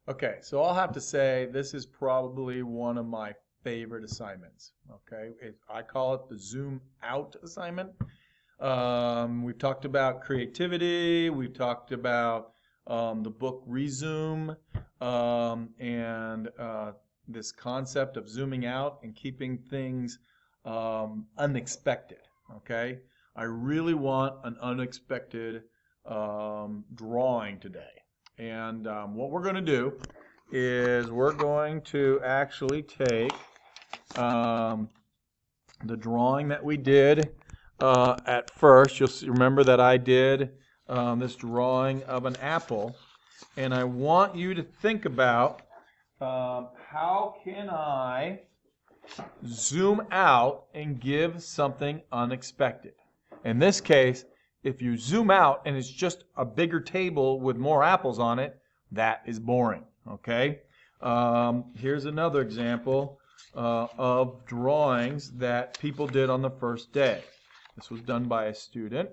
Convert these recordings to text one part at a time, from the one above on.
Okay, so I'll have to say this is probably one of my favorite assignments. Okay, I call it the zoom out assignment. We've talked about creativity. We've talked about the book Resume and this concept of zooming out and keeping things unexpected. Okay, I really want an unexpected drawing today. And what we're going to do is we're going to actually take the drawing that we did at first. You'll remember that I did this drawing of an apple. And I want you to think about how can I zoom out and give something unexpected. In this case, if you zoom out and it's just a bigger table with more apples on it, that is boring. Okay. Here's another example of drawings that people did on the first day. This was done by a student.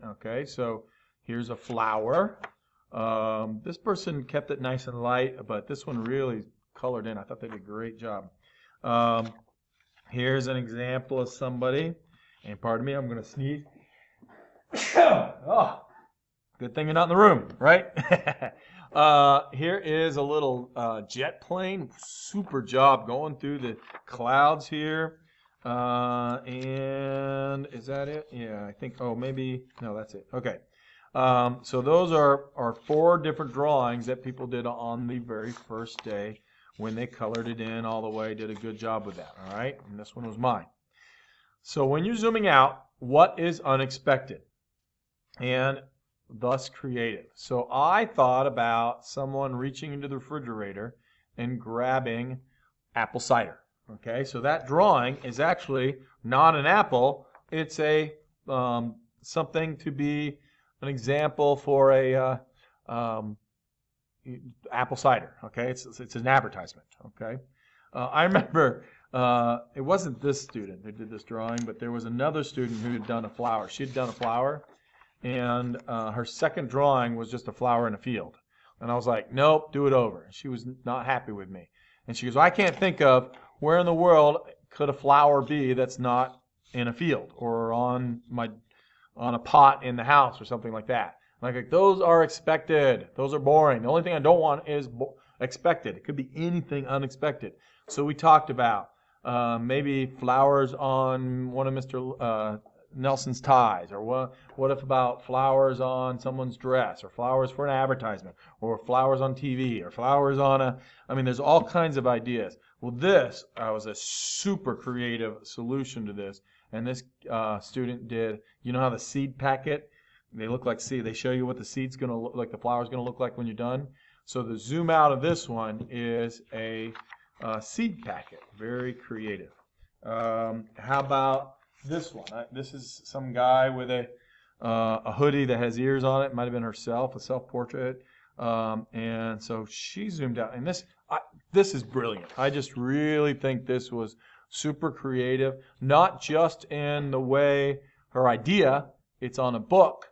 Okay, so here's a flower. This person kept it nice and light, but this one really colored in. I thought they did a great job. Here's an example of somebody. And pardon me, I'm going to sneeze. Oh, good thing you're not in the room, right? Here is a little jet plane. Super job going through the clouds here. And is that it? Yeah, I think, oh, maybe, no, that's it. Okay. So those are 4 different drawings that people did on the very first day when they colored it in all the way, did a good job with that, all right? And this one was mine. So when you're zooming out, what is unexpected and thus creative? So I thought about someone reaching into the refrigerator and grabbing apple cider. Okay, so that drawing is actually not an apple. It's a something to be an example for a apple cider. Okay, it's an advertisement. Okay, I remember. It wasn't this student who did this drawing, but there was another student who had done a flower. She had done a flower, and her second drawing was just a flower in a field. And I was like, nope, do it over. She was not happy with me. And she goes, I can't think of where in the world could a flower be that's not in a field or on a pot in the house or something like that. I'm like, those are expected. Those are boring. The only thing I don't want is expected. It could be anything unexpected. So we talked about maybe flowers on one of Mr. Nelson's ties, or what if about flowers on someone's dress, or flowers for an advertisement, or flowers on TV, or flowers on I mean, there's all kinds of ideas. Well, this was a super creative solution to this, and this student did, you know how the seed packet, they look like seed, they show you what the seed's going to look like, the flower's going to look like when you're done. So the zoom out of this one is a seed packet. Very creative. How about this one? This is some guy with a hoodie that has ears on it. Might have been herself, a self-portrait. And so she zoomed out. And this is brilliant. I just really think this was super creative. Not just in the way her idea, it's on a book.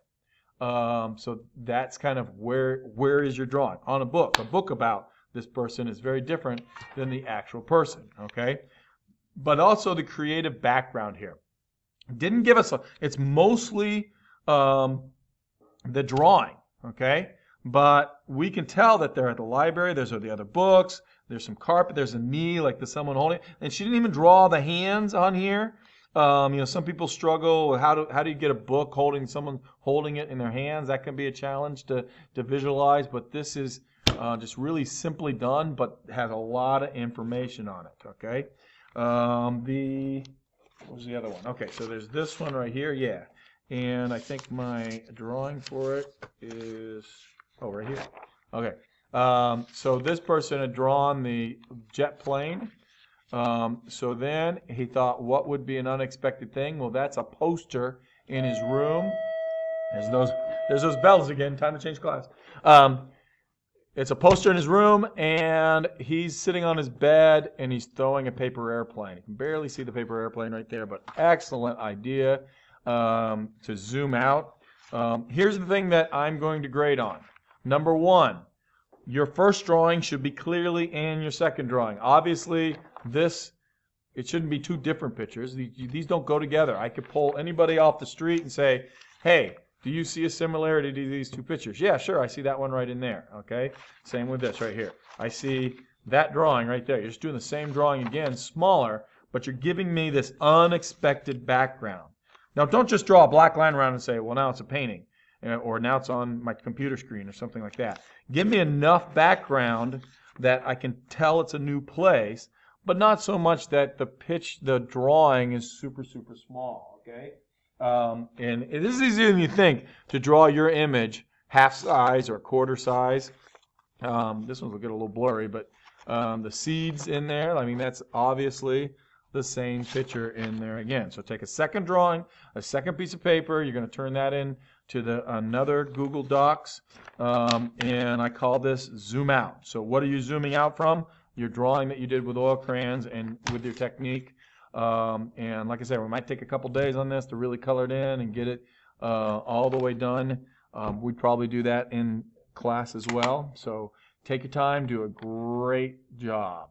So that's kind of where is your drawing? On a book. A book about this person is very different than the actual person, okay? But also the creative background here. Didn't give us it's mostly the drawing, okay? But we can tell that they're at the library. There's the other books. There's some carpet. There's a knee, like the someone holding it. And she didn't even draw the hands on here. Some people struggle with how do you get a book holding someone holding it in their hands. That can be a challenge to visualize, but this is just really simply done, but has a lot of information on it, okay? What was the other one? Okay, so there's this one right here, yeah. And I think my drawing for it is, right here. Okay, so this person had drawn the jet plane. So then he thought, what would be an unexpected thing? Well, that's a poster in his room. There's those bells again. Time to change class. It's a poster in his room, and he's sitting on his bed, and he's throwing a paper airplane. You can barely see the paper airplane right there, but excellent idea to zoom out. Here's the thing that I'm going to grade on. Number one, your first drawing should be clearly in your second drawing. Obviously, it shouldn't be two different pictures. These don't go together. I could pull anybody off the street and say, hey, do you see a similarity to these two pictures? Yeah, sure, I see that one right in there, okay? Same with this right here. I see that drawing right there. You're just doing the same drawing again, smaller, but you're giving me this unexpected background. Now, don't just draw a black line around and say, well, now it's a painting, or now it's on my computer screen or something like that. Give me enough background that I can tell it's a new place, but not so much that the drawing is super, super small, okay? And this is easier than you think to draw your image half size or quarter size. This one's will get a little blurry, but the seeds in there, I mean, that's obviously the same picture in there again. So take a second drawing, a second piece of paper, you're going to turn that in to another Google Docs, and I call this zoom out. So what are you zooming out from? Your drawing that you did with oil crayons and with your technique. And like I said, we might take a couple days on this to really color it in and get it all the way done. We'd probably do that in class as well. So take your time, do a great job.